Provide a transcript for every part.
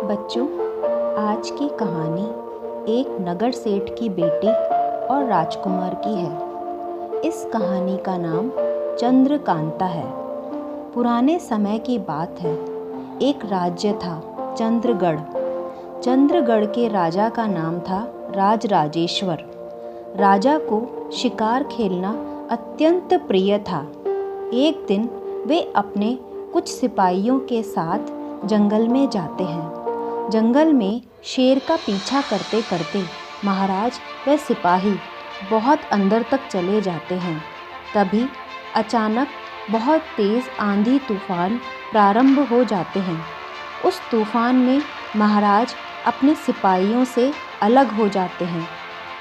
बच्चों, आज की कहानी एक नगर सेठ की बेटी और राजकुमार की है। इस कहानी का नाम चंद्रकांता है। पुराने समय की बात है। एक राज्य था चंद्रगढ़। चंद्रगढ़ के राजा का नाम था राजराजेश्वर। राजा को शिकार खेलना अत्यंत प्रिय था। एक दिन वे अपने कुछ सिपाहियों के साथ जंगल में जाते हैं। जंगल में शेर का पीछा करते करते महाराज व सिपाही बहुत अंदर तक चले जाते हैं। तभी अचानक बहुत तेज़ आंधी तूफान प्रारंभ हो जाते हैं। उस तूफान में महाराज अपने सिपाहियों से अलग हो जाते हैं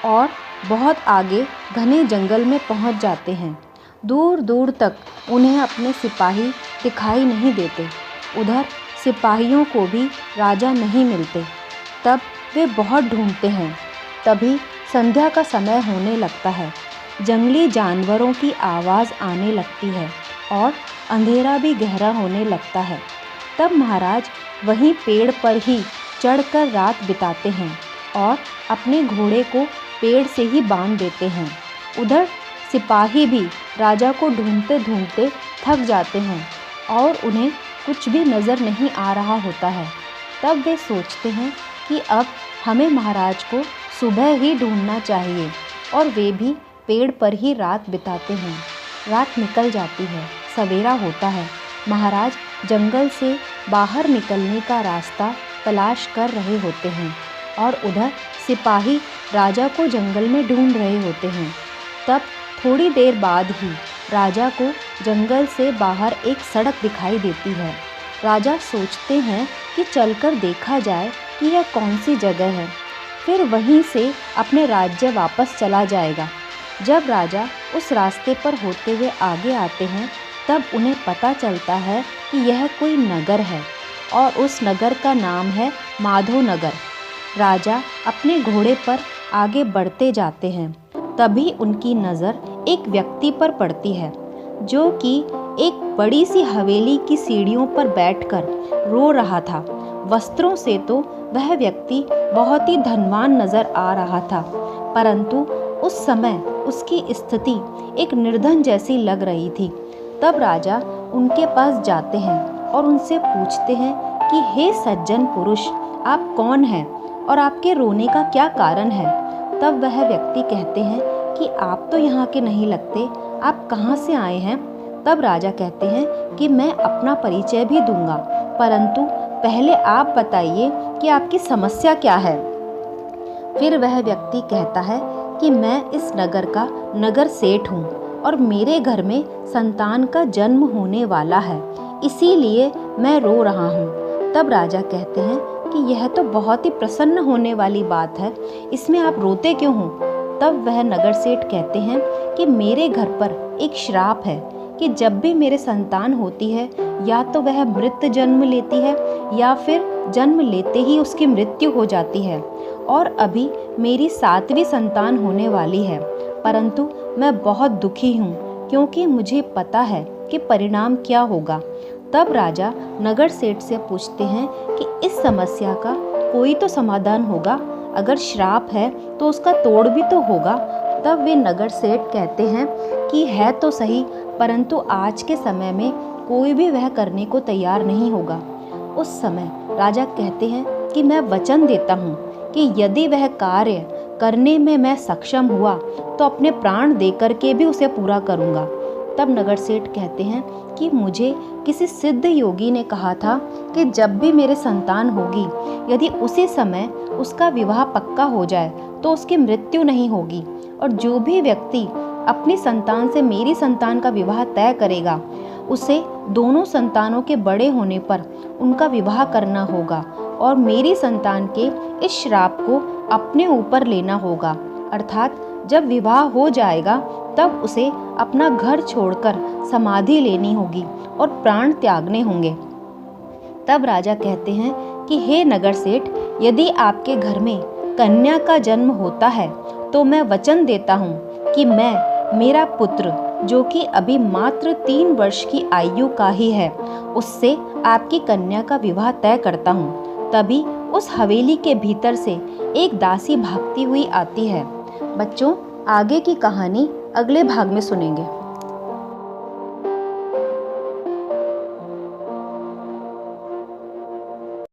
और बहुत आगे घने जंगल में पहुंच जाते हैं। दूर दूर तक उन्हें अपने सिपाही दिखाई नहीं देते। उधर सिपाहियों को भी राजा नहीं मिलते। तब वे बहुत ढूंढते हैं। तभी संध्या का समय होने लगता है। जंगली जानवरों की आवाज़ आने लगती है और अंधेरा भी गहरा होने लगता है। तब महाराज वहीं पेड़ पर ही चढ़कर रात बिताते हैं और अपने घोड़े को पेड़ से ही बांध देते हैं। उधर सिपाही भी राजा को ढूंढते ढूंढते थक जाते हैं और उन्हें कुछ भी नज़र नहीं आ रहा होता है। तब वे सोचते हैं कि अब हमें महाराज को सुबह ही ढूंढना चाहिए और वे भी पेड़ पर ही रात बिताते हैं। रात निकल जाती है, सवेरा होता है। महाराज जंगल से बाहर निकलने का रास्ता तलाश कर रहे होते हैं और उधर सिपाही राजा को जंगल में ढूंढ रहे होते हैं। तब थोड़ी देर बाद ही राजा को जंगल से बाहर एक सड़क दिखाई देती है। राजा सोचते हैं कि चलकर देखा जाए कि यह कौन सी जगह है, फिर वहीं से अपने राज्य वापस चला जाएगा। जब राजा उस रास्ते पर होते हुए आगे आते हैं तब उन्हें पता चलता है कि यह कोई नगर है और उस नगर का नाम है माधो नगर। राजा अपने घोड़े पर आगे बढ़ते जाते हैं। तभी उनकी नज़र एक व्यक्ति पर पड़ती है जो कि एक बड़ी सी हवेली की सीढ़ियों पर बैठकर रो रहा था। वस्त्रों से तो वह व्यक्ति बहुत ही धनवान नज़र आ रहा था, परंतु उस समय उसकी स्थिति एक निर्धन जैसी लग रही थी। तब राजा उनके पास जाते हैं और उनसे पूछते हैं कि हे सज्जन पुरुष, आप कौन हैं और आपके रोने का क्या कारण है। तब वह व्यक्ति कहते हैं कि आप तो यहाँ के नहीं लगते, आप कहाँ से आए हैं। तब राजा कहते हैं कि मैं अपना परिचय भी दूंगा, परंतु पहले आप बताइए कि आपकी समस्या क्या है। फिर वह व्यक्ति कहता है कि मैं इस नगर का नगर सेठ हूँ और मेरे घर में संतान का जन्म होने वाला है, इसीलिए मैं रो रहा हूँ। तब राजा कहते हैं कि यह तो बहुत ही प्रसन्न होने वाली बात है, इसमें आप रोते क्यों हो। तब वह नगर सेठ कहते हैं कि मेरे घर पर एक श्राप है कि जब भी मेरे संतान होती है या तो वह मृत जन्म लेती है या फिर जन्म लेते ही उसकी मृत्यु हो जाती है। और अभी मेरी 7वीं संतान होने वाली है, परंतु मैं बहुत दुखी हूँ क्योंकि मुझे पता है कि परिणाम क्या होगा। तब राजा नगर सेठ से पूछते हैं कि इस समस्या का कोई तो समाधान होगा, अगर श्राप है तो उसका तोड़ भी तो होगा। तब वे नगर सेठ कहते हैं कि है तो सही, परंतु आज के समय में कोई भी वह करने को तैयार नहीं होगा। उस समय राजा कहते हैं कि मैं वचन देता हूँ कि यदि वह कार्य करने में मैं सक्षम हुआ तो अपने प्राण देकर के भी उसे पूरा करूँगा। तब नगर सेठ कहते हैं कि मुझे किसी सिद्ध योगी ने कहा था कि जब भी मेरे संतान होगी, यदि उसी समय उसका विवाह पक्का हो जाए तो उसकी मृत्यु नहीं होगी, और जो भी व्यक्ति अपनी संतान से मेरी संतान का विवाह तय करेगा उसे दोनों संतानों के बड़े होने पर उनका विवाह करना होगा और मेरी संतान के इस श्राप को अपने ऊपर लेना होगा। अर्थात जब विवाह हो जाएगा तब उसे अपना घर छोड़कर समाधि लेनी होगी और प्राण त्यागने होंगे। तब राजा कहते हैं कि हे नगर सेठ, यदि आपके घर में कन्या का जन्म होता है तो मैं वचन देता हूँ कि मैं मेरा पुत्र, जो कि अभी मात्र 3 वर्ष की आयु का ही है, उससे आपकी कन्या का विवाह तय करता हूँ। तभी उस हवेली के भीतर से एक दासी भागती हुई आती है। बच्चों, आगे की कहानी अगले भाग में सुनेंगे।